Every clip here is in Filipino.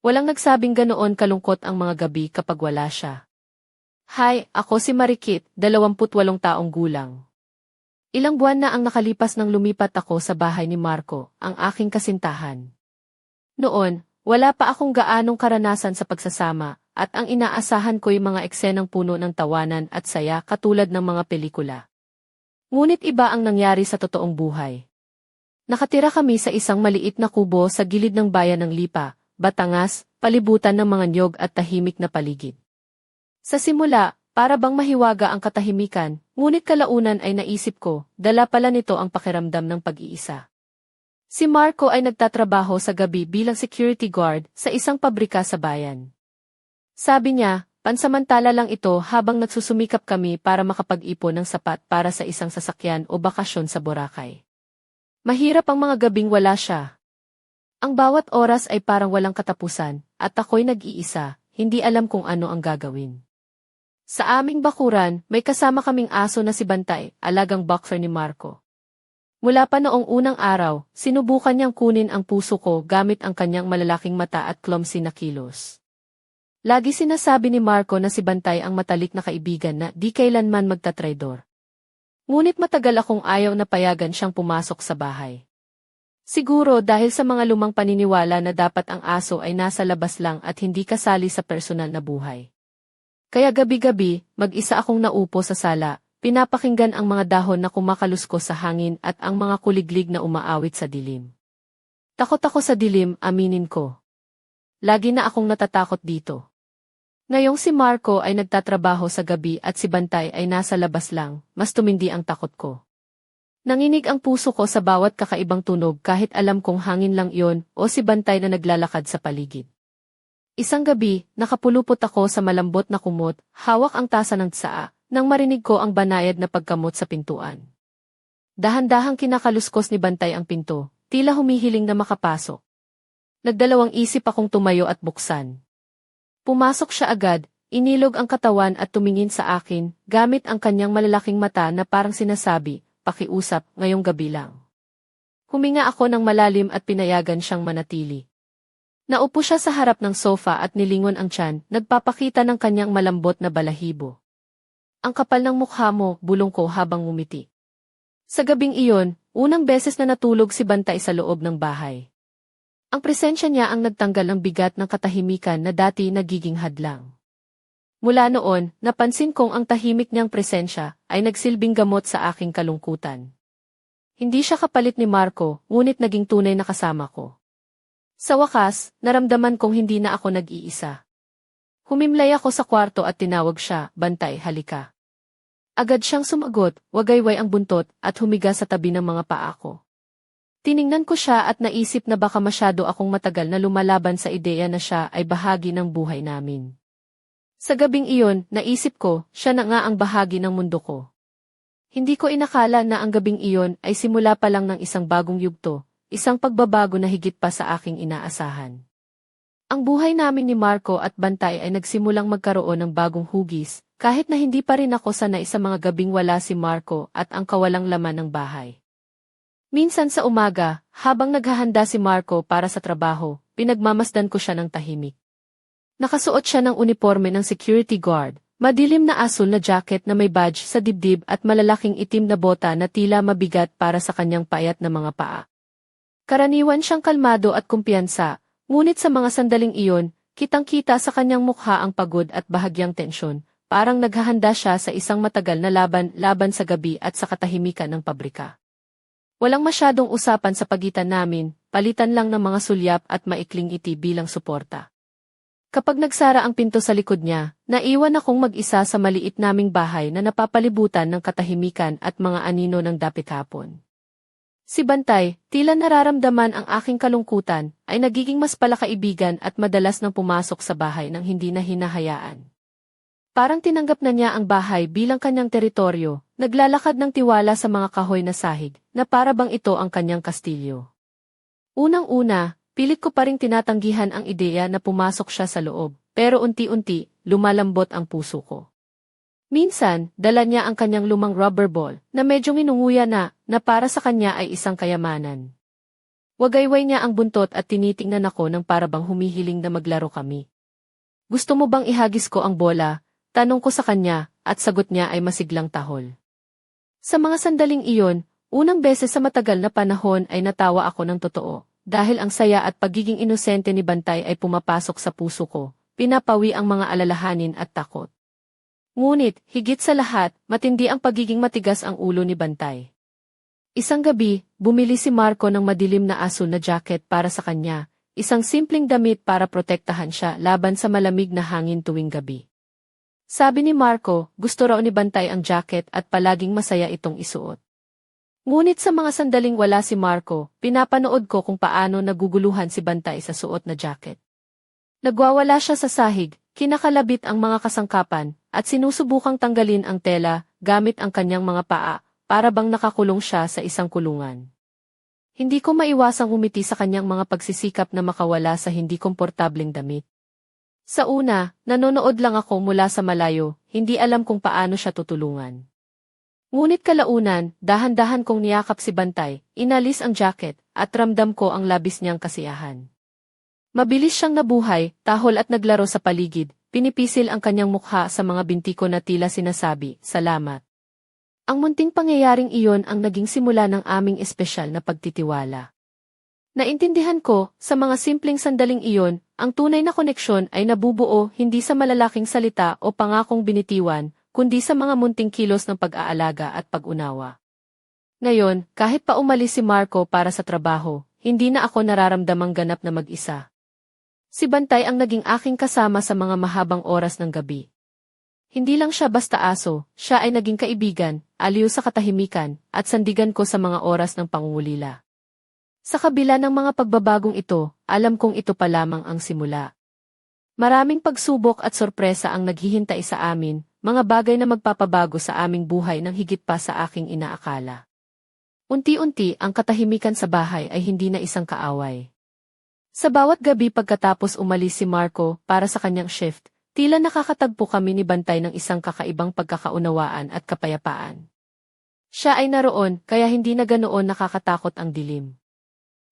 Walang nagsabing ganoon kalungkot ang mga gabi kapag wala siya. Hi, ako si Marikit, 28 taong gulang. Ilang buwan na ang nakalipas nang lumipat ako sa bahay ni Marco, ang aking kasintahan. Noon, wala pa akong gaanong karanasan sa pagsasama, at ang inaasahan ko'y mga eksenang puno ng tawanan at saya katulad ng mga pelikula. Ngunit iba ang nangyari sa totoong buhay. Nakatira kami sa isang maliit na kubo sa gilid ng bayan ng Lipa, Batangas, palibutan ng mga niyog at tahimik na paligid. Sa simula, para bang mahiwaga ang katahimikan, ngunit kalaunan ay naisip ko, dala pala nito ang pakiramdam ng pag-iisa. Si Marco ay nagtatrabaho sa gabi bilang security guard sa isang pabrika sa bayan. Sabi niya, pansamantala lang ito habang nagsusumikap kami para makapag-ipon ng sapat para sa isang sasakyan o bakasyon sa Boracay. Mahirap ang mga gabing wala siya. Ang bawat oras ay parang walang katapusan, at ako'y nag-iisa, hindi alam kung ano ang gagawin. Sa aming bakuran, may kasama kaming aso na si Bantay, alagang boxer ni Marco. Mula pa noong unang araw, sinubukan niyang kunin ang puso ko gamit ang kanyang malalaking mata at clumsy na kilos. Lagi sinasabi ni Marco na si Bantay ang matalik na kaibigan na di kailanman magtatraidor. Ngunit matagal akong ayaw na payagan siyang pumasok sa bahay. Siguro dahil sa mga lumang paniniwala na dapat ang aso ay nasa labas lang at hindi kasali sa personal na buhay. Kaya gabi-gabi, mag-isa akong naupo sa sala, pinapakinggan ang mga dahon na kumakaluskos sa hangin at ang mga kuliglig na umaawit sa dilim. Takot ako sa dilim, aminin ko. Lagi na akong natatakot dito. Ngayong si Marco ay nagtatrabaho sa gabi at si Bantay ay nasa labas lang, mas tumindi ang takot ko. Nanginig ang puso ko sa bawat kakaibang tunog kahit alam kong hangin lang iyon o si Bantay na naglalakad sa paligid. Isang gabi, nakapulupot ako sa malambot na kumot, hawak ang tasa ng tsaa, nang marinig ko ang banayad na pagkamot sa pintuan. Dahan-dahang kinakaluskos ni Bantay ang pinto, tila humihiling na makapasok. Nagdalawang isip akong tumayo at buksan. Pumasok siya agad, inilog ang katawan at tumingin sa akin, gamit ang kanyang malalaking mata na parang sinasabi, pakiusap, ngayong gabi lang. Huminga ako ng malalim at pinayagan siyang manatili. Naupo siya sa harap ng sofa at nilingon ang tiyan, nagpapakita ng kanyang malambot na balahibo. Ang kapal ng mukha mo, bulong ko habang ngumiti. Sa gabing iyon, unang beses na natulog si Bantay sa loob ng bahay. Ang presensya niya ang nagtanggal ng bigat ng katahimikan na dati nagiging hadlang. Mula noon, napansin kong ang tahimik niyang presensya ay nagsilbing gamot sa aking kalungkutan. Hindi siya kapalit ni Marco, ngunit naging tunay na kasama ko. Sa wakas, naramdaman kong hindi na ako nag-iisa. Humimlay ako sa kwarto at tinawag siya, Bantay, halika. Agad siyang sumagot, wagayway ang buntot at humiga sa tabi ng mga paa ko. Tiningnan ko siya at naisip na baka masyado akong matagal na lumalaban sa ideya na siya ay bahagi ng buhay namin. Sa gabing iyon, naisip ko, siya na nga ang bahagi ng mundo ko. Hindi ko inakala na ang gabing iyon ay simula pa lang ng isang bagong yugto, isang pagbabago na higit pa sa aking inaasahan. Ang buhay namin ni Marco at Bantay ay nagsimulang magkaroon ng bagong hugis, kahit na hindi pa rin ako sanay sa mga gabing wala si Marco at ang kawalang laman ng bahay. Minsan sa umaga, habang naghahanda si Marco para sa trabaho, pinagmamasdan ko siya ng tahimik. Nakasuot siya ng uniforme ng security guard, madilim na asul na jacket na may badge sa dibdib at malalaking itim na bota na tila mabigat para sa kanyang payat na mga paa. Karaniwan siyang kalmado at kumpiyansa, ngunit sa mga sandaling iyon, kitang-kita sa kanyang mukha ang pagod at bahagyang tensyon, parang naghahanda siya sa isang matagal na laban sa gabi at sa katahimikan ng pabrika. Walang masyadong usapan sa pagitan namin, palitan lang ng mga sulyap at maikling ngiti bilang suporta. Kapag nagsara ang pinto sa likod niya, naiwan akong mag-isa sa maliit naming bahay na napapalibutan ng katahimikan at mga anino ng dapit hapon. Si Bantay, tila nararamdaman ang aking kalungkutan, ay nagiging mas palakaibigan at madalas nang pumasok sa bahay nang hindi na hinahayaan. Parang tinanggap na niya ang bahay bilang kanyang teritoryo, naglalakad ng tiwala sa mga kahoy na sahig, na para bang ito ang kanyang kastilyo. Unang-una, pilit ko pa ring tinatanggihan ang ideya na pumasok siya sa loob, pero unti-unti, lumalambot ang puso ko. Minsan, dala niya ang kanyang lumang rubber ball, na medyo nginunguya na para sa kanya ay isang kayamanan. Wagayway niya ang buntot at tinitingnan ako ng parabang humihiling na maglaro kami. Gusto mo bang ihagis ko ang bola? Tanong ko sa kanya, at sagot niya ay masiglang tahol. Sa mga sandaling iyon, unang beses sa matagal na panahon ay natawa ako ng totoo, dahil ang saya at pagiging inosente ni Bantay ay pumapasok sa puso ko, pinapawi ang mga alalahanin at takot. Ngunit, higit sa lahat, matindi ang pagiging matigas ang ulo ni Bantay. Isang gabi, bumili si Marco ng madilim na asul na jacket para sa kanya, isang simpleng damit para protektahan siya laban sa malamig na hangin tuwing gabi. Sabi ni Marco, gusto raw ni Bantay ang jacket at palaging masaya itong isuot. Ngunit sa mga sandaling wala si Marco, pinapanood ko kung paano naguguluhan si Bantay sa suot na jacket. Nagwawala siya sa sahig, kinakalabit ang mga kasangkapan, at sinusubukang tanggalin ang tela gamit ang kanyang mga paa, para bang nakakulong siya sa isang kulungan. Hindi ko maiwasang umiti sa kanyang mga pagsisikap na makawala sa hindi komportableng damit. Sa una, nanonood lang ako mula sa malayo, hindi alam kung paano siya tutulungan. Ngunit kalaunan, dahan-dahan kong niyakap si Bantay, inalis ang jacket, at ramdam ko ang labis niyang kasiyahan. Mabilis siyang nabuhay, tahol at naglaro sa paligid, pinipisil ang kanyang mukha sa mga binti ko na tila sinasabi, salamat. Ang munting pangyayaring iyon ang naging simula ng aming espesyal na pagtitiwala. Naintindihan ko, sa mga simpleng sandaling iyon, ang tunay na koneksyon ay nabubuo hindi sa malalaking salita o pangakong binitiwan, kundi sa mga munting kilos ng pag-aalaga at pag-unawa. Ngayon, kahit pa umalis si Marco para sa trabaho, hindi na ako nararamdamang ganap na mag-isa. Si Bantay ang naging aking kasama sa mga mahabang oras ng gabi. Hindi lang siya basta aso, siya ay naging kaibigan, aliw sa katahimikan, at sandigan ko sa mga oras ng pangungulila. Sa kabila ng mga pagbabagong ito, alam kong ito pa lamang ang simula. Maraming pagsubok at sorpresa ang naghihintay sa amin, mga bagay na magpapabago sa aming buhay nang higit pa sa aking inaakala. Unti-unti ang katahimikan sa bahay ay hindi na isang kaaway. Sa bawat gabi pagkatapos umalis si Marco para sa kanyang shift, tila nakakatagpo kami ni Bantay ng isang kakaibang pagkakaunawaan at kapayapaan. Siya ay naroon, kaya hindi na ganoon nakakatakot ang dilim.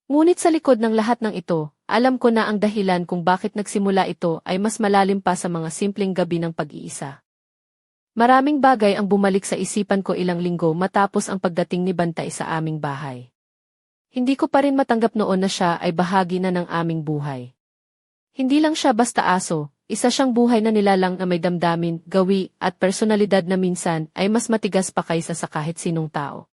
Ngunit sa likod ng lahat ng ito, alam ko na ang dahilan kung bakit nagsimula ito ay mas malalim pa sa mga simpleng gabi ng pag-iisa. Maraming bagay ang bumalik sa isipan ko ilang linggo matapos ang pagdating ni Bantay sa aming bahay. Hindi ko pa rin matanggap noon na siya ay bahagi na ng aming buhay. Hindi lang siya basta aso, isa siyang buhay na nilalang na may damdamin, gawi, at personalidad na minsan ay mas matigas pa kaysa sa kahit sinong tao.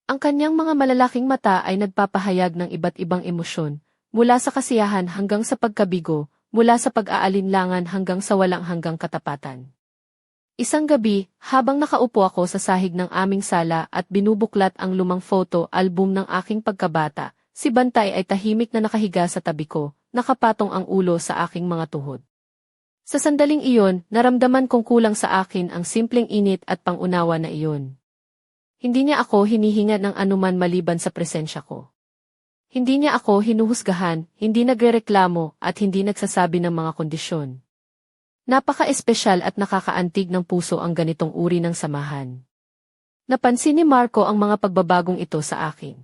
Ang kanyang mga malalaking mata ay nagpapahayag ng iba't ibang emosyon, mula sa kasiyahan hanggang sa pagkabigo, mula sa pag-aalinlangan hanggang sa walang hanggang katapatan. Isang gabi, habang nakaupo ako sa sahig ng aming sala at binubuklat ang lumang photo album ng aking pagkabata, si Bantay ay tahimik na nakahiga sa tabi ko, nakapatong ang ulo sa aking mga tuhod. Sa sandaling iyon, naramdaman kong kulang sa akin ang simpleng init at pangunawa na iyon. Hindi niya ako hinihinga ng anuman maliban sa presensya ko. Hindi niya ako hinuhusgahan, hindi nagrereklamo at hindi nagsasabi ng mga kondisyon. Napaka-espesyal at nakakaantig ng puso ang ganitong uri ng samahan. Napansin ni Marco ang mga pagbabagong ito sa akin.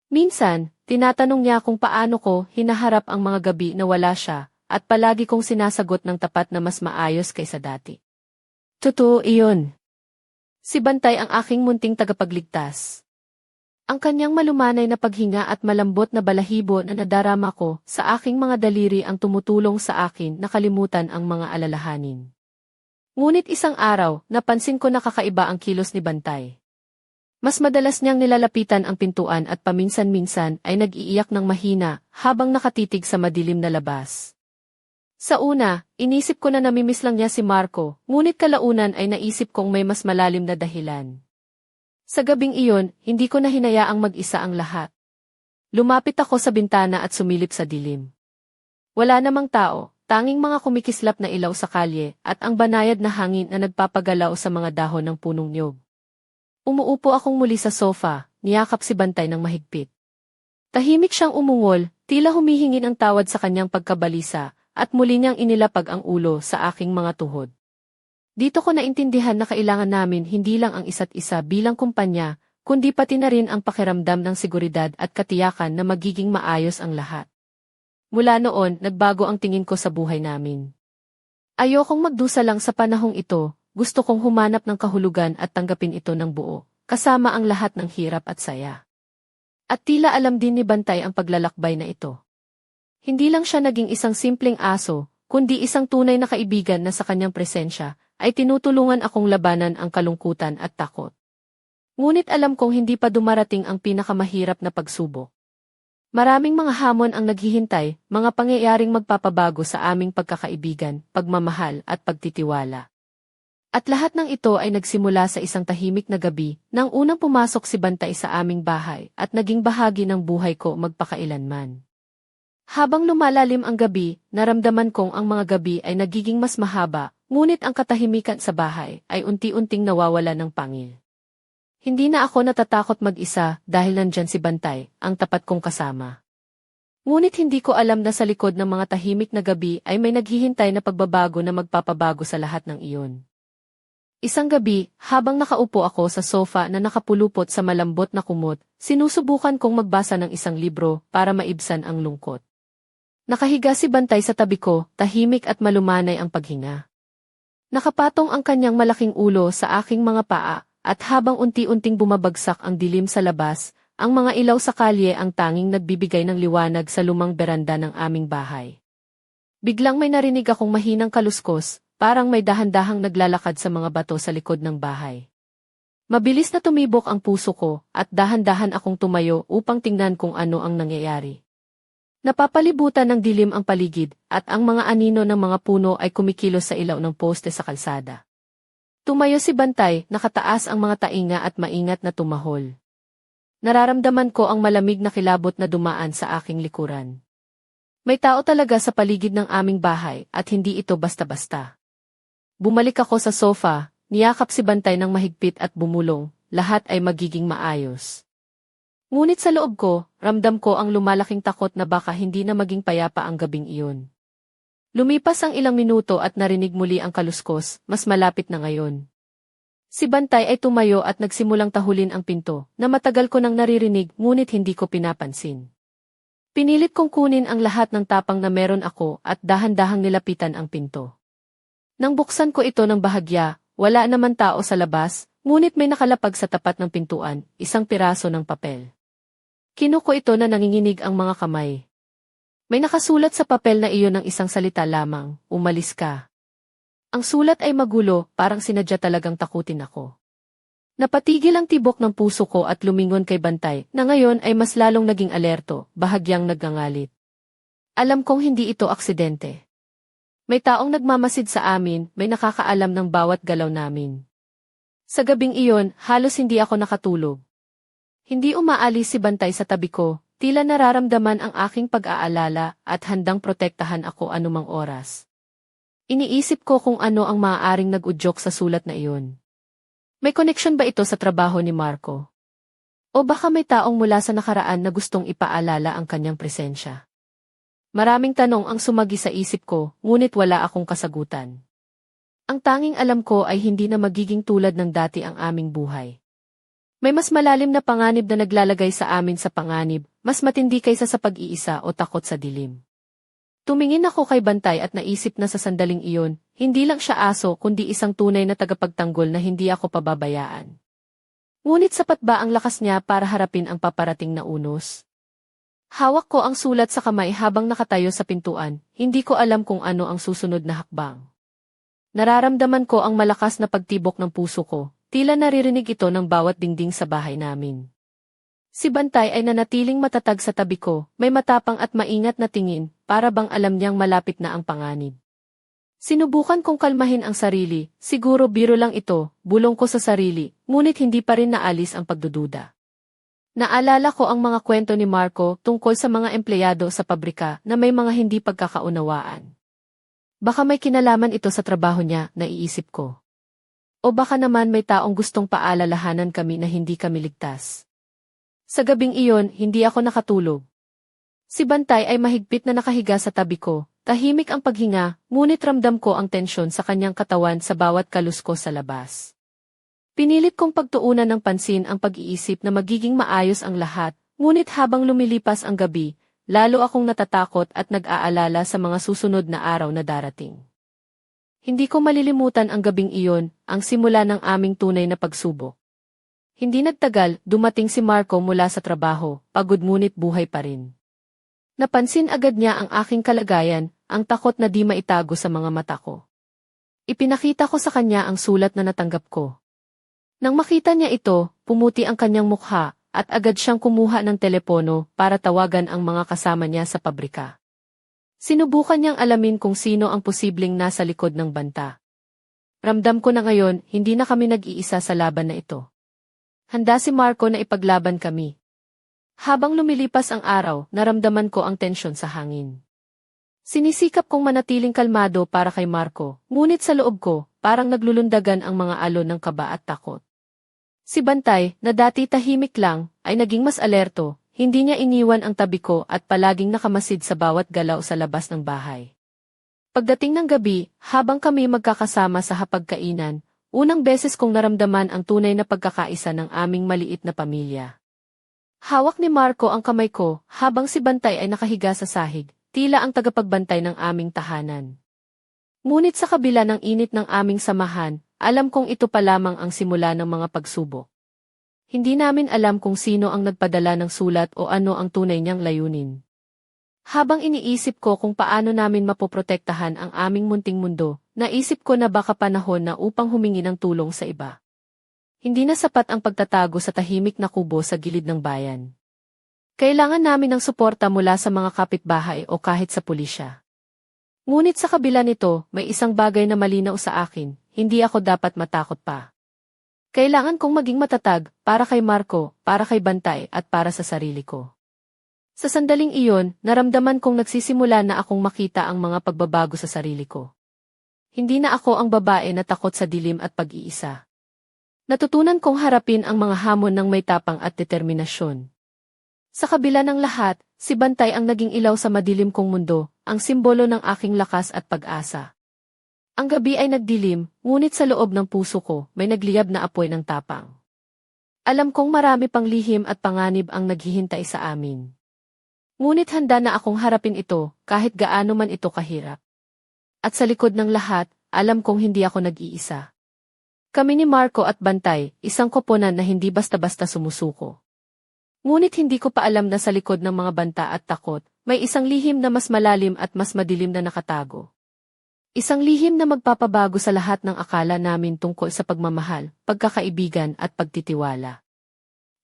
Minsan, tinatanong niya kung paano ko hinaharap ang mga gabi na wala siya, at palagi kong sinasagot ng tapat na mas maayos kaysa dati. Totoo iyon. Si Bantay ang aking munting tagapagligtas. Ang kanyang malumanay na paghinga at malambot na balahibo na nadarama ko sa aking mga daliri ang tumutulong sa akin na kalimutan ang mga alalahanin. Ngunit isang araw, napansin ko na kakaiba ang kilos ni Bantay. Mas madalas niyang nilalapitan ang pintuan at paminsan-minsan ay nag-iiyak ng mahina habang nakatitig sa madilim na labas. Sa una, inisip ko na namimiss lang niya si Marco, ngunit kalaunan ay naisip kong may mas malalim na dahilan. Sa gabing iyon, hindi ko na hinayaang mag-isa ang lahat. Lumapit ako sa bintana at sumilip sa dilim. Wala namang tao, tanging mga kumikislap na ilaw sa kalye at ang banayad na hangin na nagpapagalaw sa mga dahon ng punong niyog. Umuupo akong muli sa sofa, niyakap si Bantay ng mahigpit. Tahimik siyang umungol, tila humihingin ang tawad sa kanyang pagkabalisa, at muli niyang inilapag ang ulo sa aking mga tuhod. Dito ko naintindihan na kailangan namin hindi lang ang isa't isa bilang kumpanya, kundi pati na rin ang pakiramdam ng seguridad at katiyakan na magiging maayos ang lahat. Mula noon, nagbago ang tingin ko sa buhay namin. Ayokong magdusa lang sa panahong ito, gusto kong humanap ng kahulugan at tanggapin ito ng buo, kasama ang lahat ng hirap at saya. At tila alam din ni Bantay ang paglalakbay na ito. Hindi lang siya naging isang simpleng aso, kundi isang tunay na kaibigan na sa kanyang presensya, ay tinutulungan akong labanan ang kalungkutan at takot. Ngunit alam kong hindi pa dumarating ang pinakamahirap na pagsubok. Maraming mga hamon ang naghihintay, mga pangyayaring magpapabago sa aming pagkakaibigan, pagmamahal at pagtitiwala. At lahat ng ito ay nagsimula sa isang tahimik na gabi, nang unang pumasok si Bantay sa aming bahay at naging bahagi ng buhay ko magpakailanman. Habang lumalalim ang gabi, naramdaman kong ang mga gabi ay nagiging mas mahaba, ngunit ang katahimikan sa bahay ay unti-unting nawawala ng pangil. Hindi na ako natatakot mag-isa dahil nandyan si Bantay, ang tapat kong kasama. Ngunit hindi ko alam na sa likod ng mga tahimik na gabi ay may naghihintay na pagbabago na magpapabago sa lahat ng iyon. Isang gabi, habang nakaupo ako sa sofa na nakapulupot sa malambot na kumot, sinusubukan kong magbasa ng isang libro para maibsan ang lungkot. Nakahiga si Bantay sa tabi ko, tahimik at malumanay ang paghinga. Nakapatong ang kanyang malaking ulo sa aking mga paa, at habang unti-unting bumabagsak ang dilim sa labas, ang mga ilaw sa kalye ang tanging nagbibigay ng liwanag sa lumang beranda ng aming bahay. Biglang may narinig akong mahinang kaluskos, parang may dahan-dahang naglalakad sa mga bato sa likod ng bahay. Mabilis na tumibok ang puso ko, at dahan-dahan akong tumayo upang tingnan kung ano ang nangyayari. Napapalibutan ng dilim ang paligid, at ang mga anino ng mga puno ay kumikilos sa ilaw ng poste sa kalsada. Tumayo si Bantay, nakataas ang mga tainga at maingat na tumahol. Nararamdaman ko ang malamig na kilabot na dumaan sa aking likuran. May tao talaga sa paligid ng aming bahay, at hindi ito basta-basta. Bumalik ako sa sofa, niyakap si Bantay ng mahigpit at bumulong, lahat ay magiging maayos. Ngunit sa loob ko, ramdam ko ang lumalaking takot na baka hindi na maging payapa ang gabing iyon. Lumipas ang ilang minuto at narinig muli ang kaluskos, mas malapit na ngayon. Si Bantay ay tumayo at nagsimulang tahulin ang pinto, na matagal ko nang naririnig ngunit hindi ko pinapansin. Pinilit kong kunin ang lahat ng tapang na meron ako at dahan-dahang nilapitan ang pinto. Nang buksan ko ito ng bahagya, wala naman tao sa labas, ngunit may nakalapag sa tapat ng pintuan, isang piraso ng papel. Kinuko ito na nanginginig ang mga kamay. May nakasulat sa papel na iyon ng isang salita lamang, umalis ka. Ang sulat ay magulo, parang sinadya talagang takutin ako. Napatigil ang tibok ng puso ko at lumingon kay Bantay, na ngayon ay mas lalong naging alerto, bahagyang nagngangalit. Alam kong hindi ito aksidente. May taong nagmamasid sa amin, may nakakaalam ng bawat galaw namin. Sa gabing iyon, halos hindi ako nakatulog. Hindi umaalis si Bantay sa tabi ko, tila nararamdaman ang aking pag-aalala at handang protektahan ako anumang oras. Iniisip ko kung ano ang maaaring nag-udyok sa sulat na iyon. May koneksyon ba ito sa trabaho ni Marco? O baka may taong mula sa nakaraan na gustong ipaalala ang kanyang presensya? Maraming tanong ang sumagi sa isip ko, ngunit wala akong kasagutan. Ang tanging alam ko ay hindi na magiging tulad ng dati ang aming buhay. May mas malalim na panganib na naglalagay sa amin sa panganib, mas matindi kaysa sa pag-iisa o takot sa dilim. Tumingin ako kay Bantay at naisip na sa sandaling iyon, hindi lang siya aso kundi isang tunay na tagapagtanggol na hindi ako pababayaan. Ngunit sapat ba ang lakas niya para harapin ang paparating na unos? Hawak ko ang sulat sa kamay habang nakatayo sa pintuan, hindi ko alam kung ano ang susunod na hakbang. Nararamdaman ko ang malakas na pagtibok ng puso ko. Tila naririnig ito ng bawat dingding sa bahay namin. Si Bantay ay nanatiling matatag sa tabi ko, may matapang at maingat na tingin, para bang alam niyang malapit na ang panganib. Sinubukan kong kalmahin ang sarili, siguro biro lang ito, bulong ko sa sarili, ngunit hindi pa rin naalis ang pagdududa. Naalala ko ang mga kwento ni Marco tungkol sa mga empleyado sa pabrika na may mga hindi pagkakaunawaan. Baka may kinalaman ito sa trabaho niya, naiisip ko. O baka naman may taong gustong paalalahanan kami na hindi kami ligtas. Sa gabing iyon, hindi ako nakatulog. Si Bantay ay mahigpit na nakahiga sa tabi ko, tahimik ang paghinga, ngunit ramdam ko ang tensyon sa kanyang katawan sa bawat kaluskos sa labas. Pinilit kong pagtuunan ng pansin ang pag-iisip na magiging maayos ang lahat, ngunit habang lumilipas ang gabi, lalo akong natatakot at nag-aalala sa mga susunod na araw na darating. Hindi ko malilimutan ang gabing iyon, ang simula ng aming tunay na pagsubok. Hindi nagtagal, dumating si Marco mula sa trabaho, pagod ngunit buhay pa rin. Napansin agad niya ang aking kalagayan, ang takot na di maitago sa mga mata ko. Ipinakita ko sa kanya ang sulat na natanggap ko. Nang makita niya ito, pumuti ang kanyang mukha, at agad siyang kumuha ng telepono para tawagan ang mga kasama niya sa pabrika. Sinubukan niyang alamin kung sino ang posibleng nasa likod ng banta. Ramdam ko na ngayon, hindi na kami nag-iisa sa laban na ito. Handa si Marco na ipaglaban kami. Habang lumilipas ang araw, naramdaman ko ang tensyon sa hangin. Sinisikap kong manatiling kalmado para kay Marco, ngunit sa loob ko, parang naglulundagan ang mga alon ng kaba at takot. Si Bantay, na dati tahimik lang, ay naging mas alerto, hindi niya iniwan ang tabi ko at palaging nakamasid sa bawat galaw sa labas ng bahay. Pagdating ng gabi, habang kami magkakasama sa hapagkainan, unang beses kong naramdaman ang tunay na pagkakaisa ng aming maliit na pamilya. Hawak ni Marco ang kamay ko, habang si Bantay ay nakahiga sa sahig, tila ang tagapagbantay ng aming tahanan. Ngunit sa kabila ng init ng aming samahan, alam kong ito pa lamang ang simula ng mga pagsubok. Hindi namin alam kung sino ang nagpadala ng sulat o ano ang tunay niyang layunin. Habang iniisip ko kung paano namin mapoprotektahan ang aming munting mundo, naisip ko na baka panahon na upang humingi ng tulong sa iba. Hindi na sapat ang pagtatago sa tahimik na kubo sa gilid ng bayan. Kailangan namin ng suporta mula sa mga kapitbahay o kahit sa pulisya. Ngunit sa kabila nito, may isang bagay na malinaw sa akin, hindi ako dapat matakot pa. Kailangan kong maging matatag, para kay Marco, para kay Bantay at para sa sarili ko. Sa sandaling iyon, naramdaman kong nagsisimula na akong makita ang mga pagbabago sa sarili ko. Hindi na ako ang babae na takot sa dilim at pag-iisa. Natutunan kong harapin ang mga hamon ng may tapang at determinasyon. Sa kabila ng lahat, si Bantay ang naging ilaw sa madilim kong mundo, ang simbolo ng aking lakas at pag-asa. Ang gabi ay nagdilim, ngunit sa loob ng puso ko, may nagliyab na apoy ng tapang. Alam kong marami pang lihim at panganib ang naghihintay sa amin. Ngunit handa na akong harapin ito, kahit gaano man ito kahirap. At sa likod ng lahat, alam kong hindi ako nag-iisa. Kami ni Marco at Bantay, isang koponan na hindi basta-basta sumusuko. Ngunit hindi ko pa alam na sa likod ng mga banta at takot, may isang lihim na mas malalim at mas madilim na nakatago. Isang lihim na magpapabago sa lahat ng akala namin tungkol sa pagmamahal, pagkakaibigan at pagtitiwala.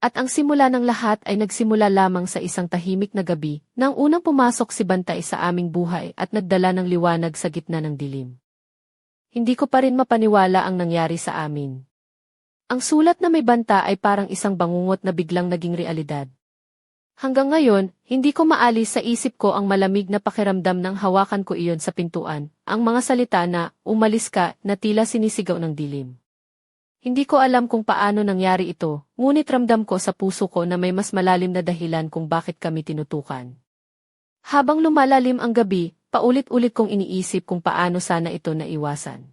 At ang simula ng lahat ay nagsimula lamang sa isang tahimik na gabi, nang unang pumasok si Bantay sa aming buhay at nagdala ng liwanag sa gitna ng dilim. Hindi ko pa rin mapaniwala ang nangyari sa amin. Ang sulat na may banta ay parang isang bangungot na biglang naging realidad. Hanggang ngayon, hindi ko maalis sa isip ko ang malamig na pakiramdam ng hawakan ko iyon sa pintuan, ang mga salita na, umalis ka, na tila sinisigaw ng dilim. Hindi ko alam kung paano nangyari ito, ngunit ramdam ko sa puso ko na may mas malalim na dahilan kung bakit kami tinutukan. Habang lumalalim ang gabi, paulit-ulit kong iniisip kung paano sana ito naiwasan.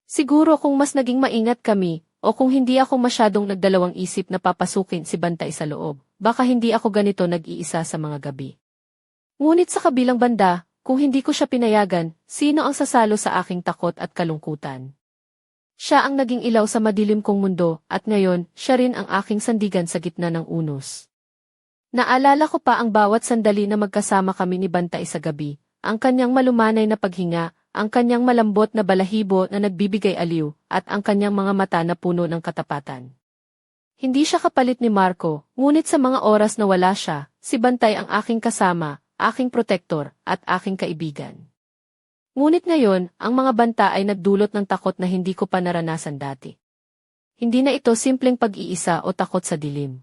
Siguro kung mas naging maingat kami, o kung hindi ako masyadong nagdalawang isip na papasukin si Bantay sa loob, baka hindi ako ganito nag-iisa sa mga gabi. Ngunit sa kabilang banda, kung hindi ko siya pinayagan, sino ang sasalo sa aking takot at kalungkutan? Siya ang naging ilaw sa madilim kong mundo, at ngayon, siya rin ang aking sandigan sa gitna ng unos. Naalala ko pa ang bawat sandali na magkasama kami ni Bantay sa gabi, ang kanyang malumanay na paghinga, ang kanyang malambot na balahibo na nagbibigay aliw, at ang kanyang mga mata na puno ng katapatan. Hindi siya kapalit ni Marco, ngunit sa mga oras na wala siya, si Bantay ang aking kasama, aking protektor, at aking kaibigan. Ngunit ngayon, ang mga banta ay nagdulot ng takot na hindi ko pa naranasan dati. Hindi na ito simpleng pag-iisa o takot sa dilim.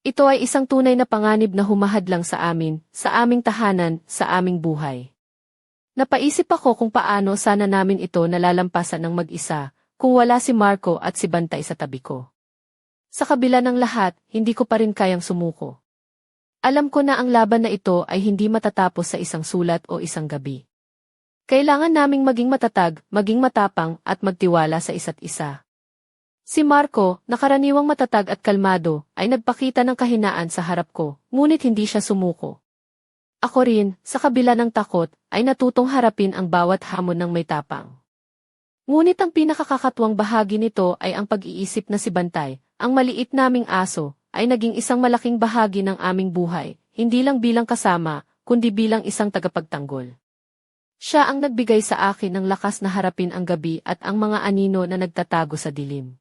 Ito ay isang tunay na panganib na humahadlang sa amin, sa aming tahanan, sa aming buhay. Napaisip ako kung paano sana namin ito nalalampasan ng mag-isa, kung wala si Marco at si Bantay sa tabi ko. Sa kabila ng lahat, hindi ko pa rin kayang sumuko. Alam ko na ang laban na ito ay hindi matatapos sa isang sulat o isang gabi. Kailangan naming maging matatag, maging matapang, at magtiwala sa isa't isa. Si Marco, nakaraniwang matatag at kalmado, ay nagpakita ng kahinaan sa harap ko, ngunit hindi siya sumuko. Ako rin, sa kabila ng takot, ay natutong harapin ang bawat hamon ng may tapang. Ngunit ang pinakakakatuwang bahagi nito ay ang pag-iisip na si Bantay, ang maliit naming aso, ay naging isang malaking bahagi ng aming buhay, hindi lang bilang kasama, kundi bilang isang tagapagtanggol. Siya ang nagbigay sa akin ng lakas na harapin ang gabi at ang mga anino na nagtatago sa dilim.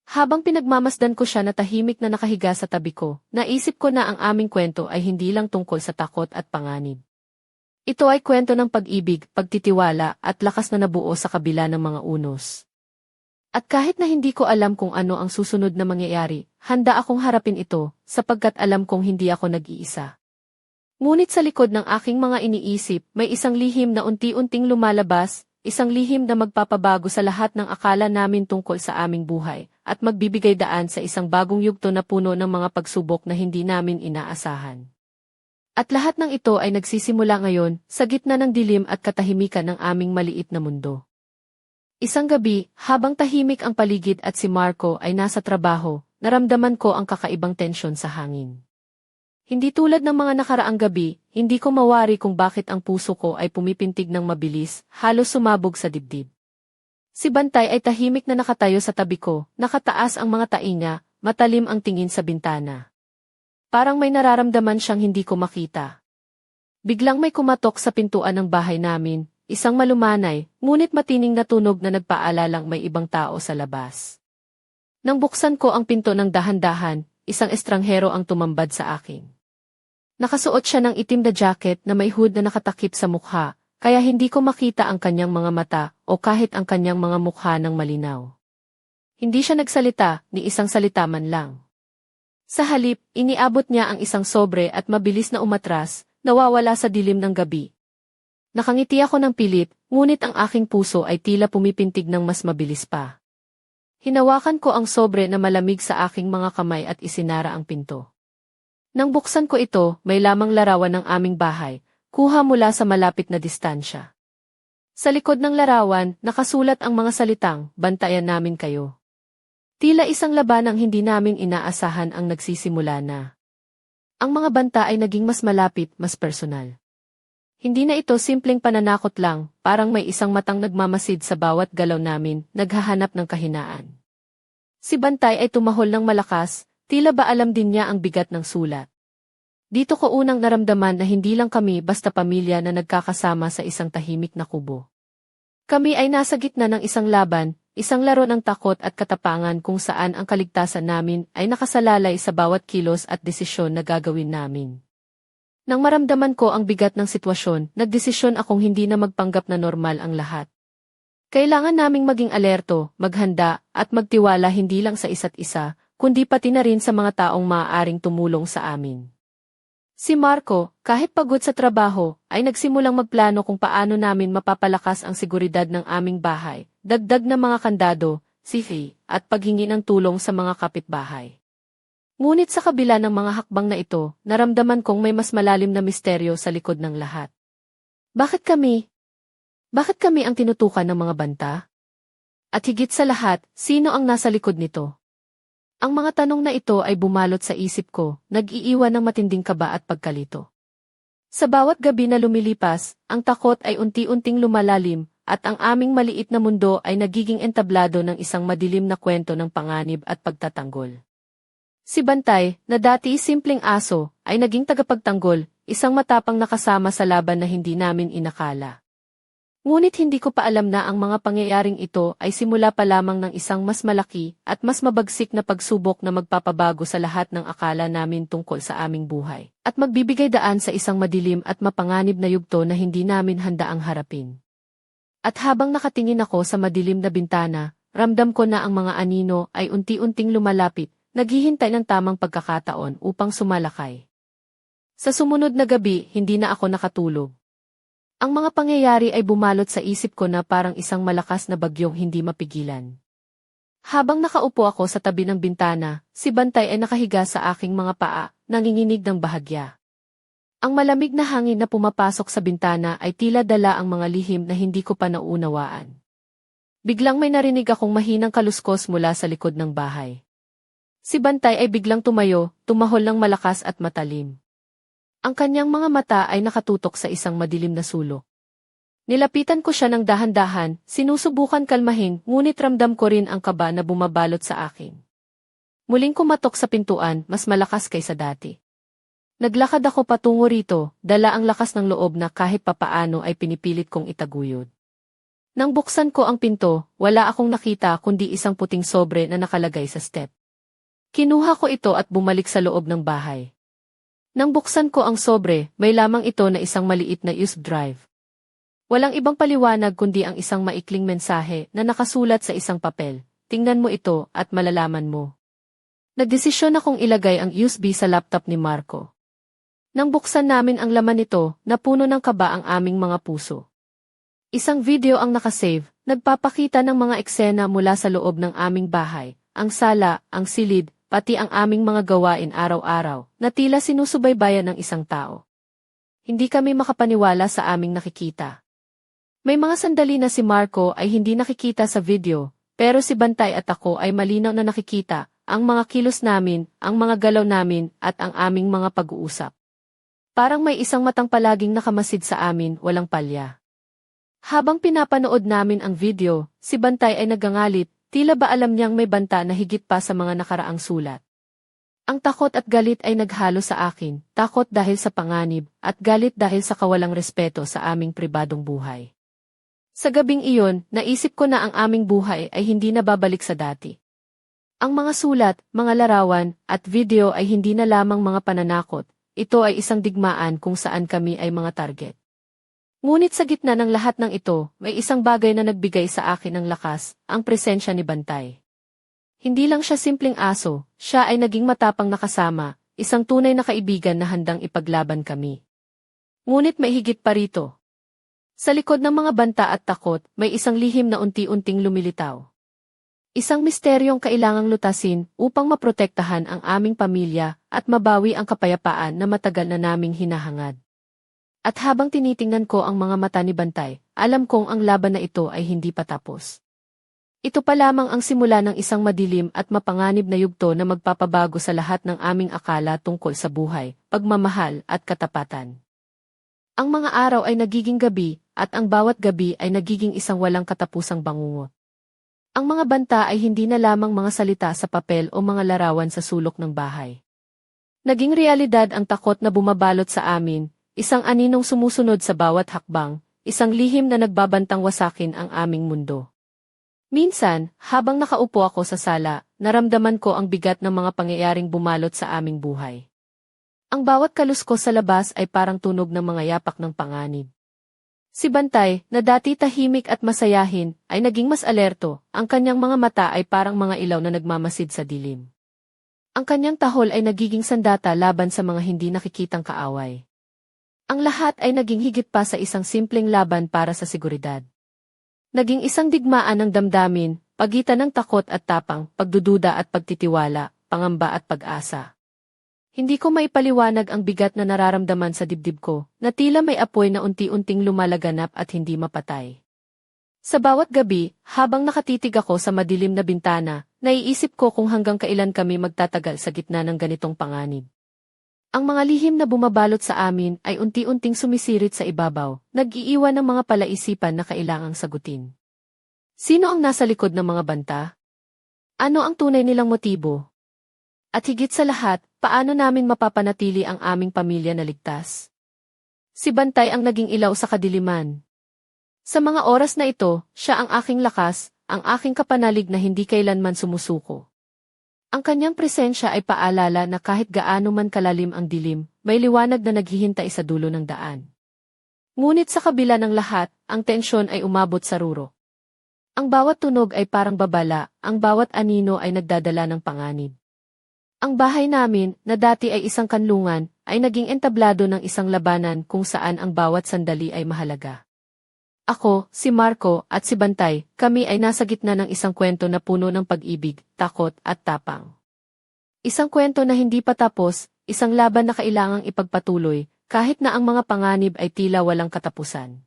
Habang pinagmamasdan ko siya na tahimik na nakahiga sa tabi ko, naisip ko na ang aming kwento ay hindi lang tungkol sa takot at panganib. Ito ay kwento ng pag-ibig, pagtitiwala at lakas na nabuo sa kabila ng mga unos. At kahit na hindi ko alam kung ano ang susunod na mangyayari, handa akong harapin ito, sapagkat alam kong hindi ako nag-iisa. Ngunit sa likod ng aking mga iniisip, may isang lihim na unti-unting lumalabas, isang lihim na magpapabago sa lahat ng akala namin tungkol sa aming buhay, at magbibigay daan sa isang bagong yugto na puno ng mga pagsubok na hindi namin inaasahan. At lahat ng ito ay nagsisimula ngayon, sa gitna ng dilim at katahimikan ng aming maliit na mundo. Isang gabi, habang tahimik ang paligid at si Marco ay nasa trabaho, naramdaman ko ang kakaibang tensyon sa hangin. Hindi tulad ng mga nakaraang gabi, hindi ko mawari kung bakit ang puso ko ay pumipintig ng mabilis, halos sumabog sa dibdib. Si Bantay ay tahimik na nakatayo sa tabi ko, nakataas ang mga tainga, matalim ang tingin sa bintana. Parang may nararamdaman siyang hindi ko makita. Biglang may kumatok sa pintuan ng bahay namin, isang malumanay, ngunit matining na tunog na nagpaalalang may ibang tao sa labas. Nang buksan ko ang pinto ng dahan-dahan, isang estranghero ang tumambad sa akin. Nakasuot siya ng itim na jacket na may hood na nakatakip sa mukha, kaya hindi ko makita ang kanyang mga mata o kahit ang kanyang mga mukha ng malinaw. Hindi siya nagsalita, ni isang salita man lang. Sa halip, iniabot niya ang isang sobre at mabilis na umatras, nawawala sa dilim ng gabi. Nakangiti ako ng pilit, ngunit ang aking puso ay tila pumipintig ng mas mabilis pa. Hinawakan ko ang sobre na malamig sa aking mga kamay at isinara ang pinto. Nang buksan ko ito, may lamang larawan ng aming bahay, kuha mula sa malapit na distansya. Sa likod ng larawan, nakasulat ang mga salitang, "Bantayan namin kayo." Tila isang labanang hindi namin inaasahan ang nagsisimula na. Ang mga banta ay naging mas malapit, mas personal. Hindi na ito simpleng pananakot lang, parang may isang matang nagmamasid sa bawat galaw namin, naghahanap ng kahinaan. Si Bantay ay tumahol ng malakas, tila ba alam din niya ang bigat ng sulat. Dito ko unang naramdaman na hindi lang kami basta pamilya na nagkakasama sa isang tahimik na kubo. Kami ay nasa gitna ng isang laban, isang laro ng takot at katapangan kung saan ang kaligtasan namin ay nakasalalay sa bawat kilos at desisyon na gagawin namin. Nang maramdaman ko ang bigat ng sitwasyon, nagdesisyon akong hindi na magpanggap na normal ang lahat. Kailangan naming maging alerto, maghanda, at magtiwala hindi lang sa isa't isa, kundi pati na rin sa mga taong maaaring tumulong sa amin. Si Marco, kahit pagod sa trabaho, ay nagsimulang magplano kung paano namin mapapalakas ang seguridad ng aming bahay, dagdag na mga kandado, sifi, at paghingi ng tulong sa mga kapitbahay. Ngunit sa kabila ng mga hakbang na ito, naramdaman kong may mas malalim na misteryo sa likod ng lahat. Bakit kami? Bakit kami ang tinutukan ng mga banta? At higit sa lahat, sino ang nasa likod nito? Ang mga tanong na ito ay bumalot sa isip ko, nag-iiwan ng matinding kaba at pagkalito. Sa bawat gabi na lumilipas, ang takot ay unti-unting lumalalim, at ang aming maliit na mundo ay nagiging entablado ng isang madilim na kwento ng panganib at pagtatanggol. Si Bantay, na dati simpleng aso, ay naging tagapagtanggol, isang matapang nakasama sa laban na hindi namin inakala. Ngunit hindi ko pa alam na ang mga pangyayaring ito ay simula pa lamang ng isang mas malaki at mas mabagsik na pagsubok na magpapabago sa lahat ng akala namin tungkol sa aming buhay, at magbibigay daan sa isang madilim at mapanganib na yugto na hindi namin handaang harapin. At habang nakatingin ako sa madilim na bintana, ramdam ko na ang mga anino ay unti-unting lumalapit, naghihintay ng tamang pagkakataon upang sumalakay. Sa sumunod na gabi, hindi na ako nakatulog. Ang mga pangyayari ay bumalot sa isip ko na parang isang malakas na bagyong hindi mapigilan. Habang nakaupo ako sa tabi ng bintana, si Bantay ay nakahiga sa aking mga paa, nanginginig ng bahagya. Ang malamig na hangin na pumapasok sa bintana ay tila dala ang mga lihim na hindi ko pa naunawaan. Biglang may narinig akong mahinang kaluskos mula sa likod ng bahay. Si Bantay ay biglang tumayo, tumahol ng malakas at matalim. Ang kanyang mga mata ay nakatutok sa isang madilim na sulok. Nilapitan ko siya ng dahan-dahan, sinusubukan kalmahin, ngunit ramdam ko rin ang kaba na bumabalot sa akin. Muling kumatok sa pintuan, mas malakas kaysa dati. Naglakad ako patungo rito, dala ang lakas ng loob na kahit papaano ay pinipilit kong itaguyod. Nang buksan ko ang pinto, wala akong nakita kundi isang puting sobre na nakalagay sa step. Kinuha ko ito at bumalik sa loob ng bahay. Nang buksan ko ang sobre, may lamang ito na isang maliit na USB drive. Walang ibang paliwanag kundi ang isang maikling mensahe na nakasulat sa isang papel. Tingnan mo ito at malalaman mo. Nagdesisyon akong ilagay ang USB sa laptop ni Marco. Nang buksan namin ang laman nito, napuno ng kaba ang aming mga puso. Isang video ang nakasave, nagpapakita ng mga eksena mula sa loob ng aming bahay, ang sala, ang silid, pati ang aming mga gawain araw-araw, na tila sinusubaybayan ng isang tao. Hindi kami makapaniwala sa aming nakikita. May mga sandali na si Marco ay hindi nakikita sa video, pero si Bantay at ako ay malinaw na nakikita, ang mga kilos namin, ang mga galaw namin, at ang aming mga pag-uusap. Parang may isang matang palaging nakamasid sa amin, walang palya. Habang pinapanood namin ang video, si Bantay ay nagangalit, tila ba alam niyang may banta na higit pa sa mga nakaraang sulat. Ang takot at galit ay naghalo sa akin, takot dahil sa panganib, at galit dahil sa kawalang respeto sa aming pribadong buhay. Sa gabing iyon, naisip ko na ang aming buhay ay hindi na babalik sa dati. Ang mga sulat, mga larawan, at video ay hindi na lamang mga pananakot, ito ay isang digmaan kung saan kami ay mga target. Ngunit sa gitna ng lahat ng ito, may isang bagay na nagbigay sa akin ng lakas, ang presensya ni Bantay. Hindi lang siya simpleng aso, siya ay naging matapang na kasama, isang tunay na kaibigan na handang ipaglaban kami. Ngunit may higit pa rito. Sa likod ng mga banta at takot, may isang lihim na unti-unting lumilitaw. Isang misteryong kailangang lutasin upang maprotektahan ang aming pamilya at mabawi ang kapayapaan na matagal na naming hinahangad. At habang tinitingnan ko ang mga mata ni Bantay, alam kong ang laban na ito ay hindi pa tapos. Ito pa lamang ang simula ng isang madilim at mapanganib na yugto na magpapabago sa lahat ng aming akala tungkol sa buhay, pagmamahal at katapatan. Ang mga araw ay nagiging gabi, at ang bawat gabi ay nagiging isang walang katapusang bangungot. Ang mga banta ay hindi na lamang mga salita sa papel o mga larawan sa sulok ng bahay. Naging realidad ang takot na bumabalot sa amin, isang aninong sumusunod sa bawat hakbang, isang lihim na nagbabantang wasakin ang aming mundo. Minsan, habang nakaupo ako sa sala, naramdaman ko ang bigat ng mga pangyayaring bumalot sa aming buhay. Ang bawat kaluskos sa labas ay parang tunog ng mga yapak ng panganib. Si Bantay, na dati tahimik at masayahin, ay naging mas alerto, ang kanyang mga mata ay parang mga ilaw na nagmamasid sa dilim. Ang kanyang tahol ay nagiging sandata laban sa mga hindi nakikitang kaaway. Ang lahat ay naging higit pa sa isang simpleng laban para sa seguridad. Naging isang digmaan ng damdamin, pagitan ng takot at tapang, pagdududa at pagtitiwala, pangamba at pag-asa. Hindi ko maipaliwanag ang bigat na nararamdaman sa dibdib ko, na tila may apoy na unti-unting lumalaganap at hindi mapatay. Sa bawat gabi, habang nakatitig ako sa madilim na bintana, naiisip ko kung hanggang kailan kami magtatagal sa gitna ng ganitong panganib. Ang mga lihim na bumabalot sa amin ay unti-unting sumisirit sa ibabaw, nag-iiwan ng mga palaisipan na kailangang sagutin. Sino ang nasa likod ng mga banta? Ano ang tunay nilang motibo? At higit sa lahat, paano namin mapapanatili ang aming pamilya na ligtas? Si Bantay ang naging ilaw sa kadiliman. Sa mga oras na ito, siya ang aking lakas, ang aking kapanalig na hindi kailanman sumusuko. Ang kanyang presensya ay paalala na kahit gaano man kalalim ang dilim, may liwanag na naghihintay sa dulo ng daan. Ngunit sa kabila ng lahat, ang tensyon ay umabot sa ruro. Ang bawat tunog ay parang babala, ang bawat anino ay nagdadala ng panganib. Ang bahay namin, na dati ay isang kanlungan, ay naging entablado ng isang labanan kung saan ang bawat sandali ay mahalaga. Ako, si Marco, at si Bantay, kami ay nasa gitna ng isang kwento na puno ng pag-ibig, takot, at tapang. Isang kwento na hindi pa tapos, isang laban na kailangang ipagpatuloy, kahit na ang mga panganib ay tila walang katapusan.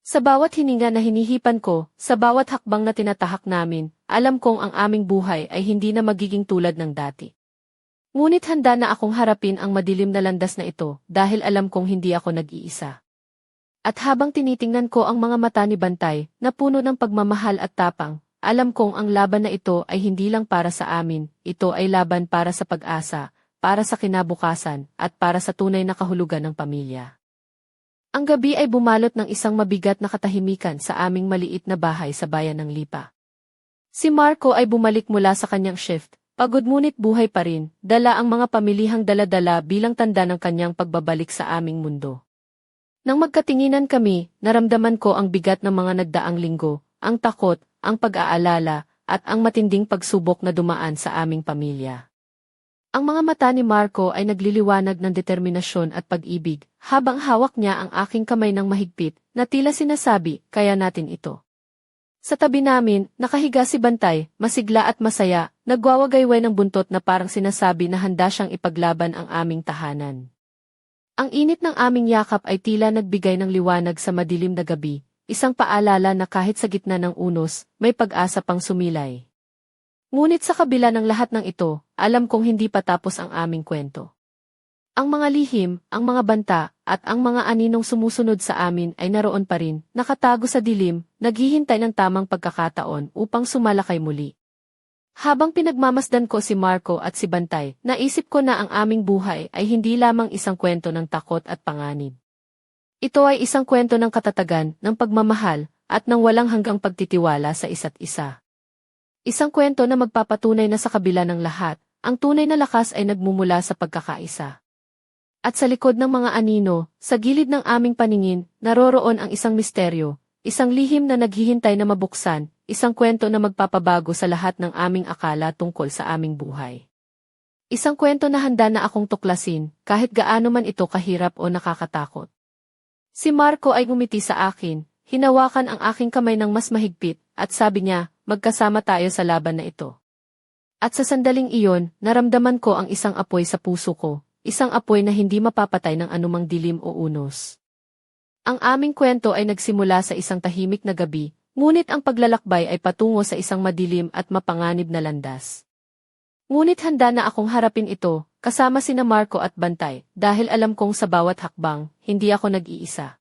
Sa bawat hininga na hinihipan ko, sa bawat hakbang na tinatahak namin, alam kong ang aming buhay ay hindi na magiging tulad ng dati. Ngunit handa na akong harapin ang madilim na landas na ito dahil alam kong hindi ako nag-iisa. At habang tinitingnan ko ang mga mata ni Bantay na puno ng pagmamahal at tapang, alam kong ang laban na ito ay hindi lang para sa amin, ito ay laban para sa pag-asa, para sa kinabukasan, at para sa tunay na kahulugan ng pamilya. Ang gabi ay bumalot ng isang mabigat na katahimikan sa aming maliit na bahay sa bayan ng Lipa. Si Marco ay bumalik mula sa kanyang shift, pagod ngunit buhay pa rin, dala ang mga pamilihang dala-dala bilang tanda ng kanyang pagbabalik sa aming mundo. Nang magkatinginan kami, naramdaman ko ang bigat ng mga nagdaang linggo, ang takot, ang pag-aalala, at ang matinding pagsubok na dumaan sa aming pamilya. Ang mga mata ni Marco ay nagliliwanag ng determinasyon at pag-ibig, habang hawak niya ang aking kamay ng mahigpit, na tila sinasabi, kaya natin ito. Sa tabi namin, nakahiga si Bantay, masigla at masaya, nagwawagayway ng buntot na parang sinasabi na handa siyang ipaglaban ang aming tahanan. Ang init ng aming yakap ay tila nagbigay ng liwanag sa madilim na gabi, isang paalala na kahit sa gitna ng unos, may pag-asa pang sumilay. Ngunit sa kabila ng lahat ng ito, alam kong hindi pa tapos ang aming kwento. Ang mga lihim, ang mga banta, at ang mga aninong sumusunod sa amin ay naroon pa rin, nakatago sa dilim, naghihintay ng tamang pagkakataon upang sumalakay muli. Habang pinagmamasdan ko si Marco at si Bantay, naisip ko na ang aming buhay ay hindi lamang isang kwento ng takot at panganib. Ito ay isang kwento ng katatagan, ng pagmamahal, at ng walang hanggang pagtitiwala sa isa't isa. Isang kwento na magpapatunay na sa kabila ng lahat, ang tunay na lakas ay nagmumula sa pagkakaisa. At sa likod ng mga anino, sa gilid ng aming paningin, naroroon ang isang misteryo, isang lihim na naghihintay na mabuksan, isang kwento na magpapabago sa lahat ng aming akala tungkol sa aming buhay. Isang kwento na handa na akong tuklasin, kahit gaano man ito kahirap o nakakatakot. Si Marco ay ngumiti sa akin, hinawakan ang aking kamay ng mas mahigpit, at sabi niya, magkasama tayo sa laban na ito. At sa sandaling iyon, naramdaman ko ang isang apoy sa puso ko, isang apoy na hindi mapapatay ng anumang dilim o unos. Ang aming kwento ay nagsimula sa isang tahimik na gabi, ngunit ang paglalakbay ay patungo sa isang madilim at mapanganib na landas. Ngunit handa na akong harapin ito, kasama sina Marco at Bantay, dahil alam kong sa bawat hakbang, hindi ako nag-iisa.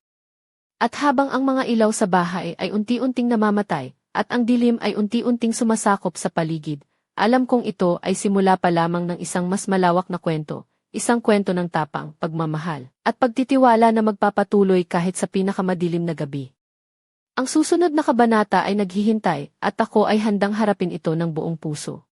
At habang ang mga ilaw sa bahay ay unti-unting namamatay, at ang dilim ay unti-unting sumasakop sa paligid, alam kong ito ay simula pa lamang ng isang mas malawak na kwento, isang kwento ng tapang, pagmamahal, at pagtitiwala na magpapatuloy kahit sa pinakamadilim na gabi. Ang susunod na kabanata ay naghihintay, at ako ay handang harapin ito ng buong puso.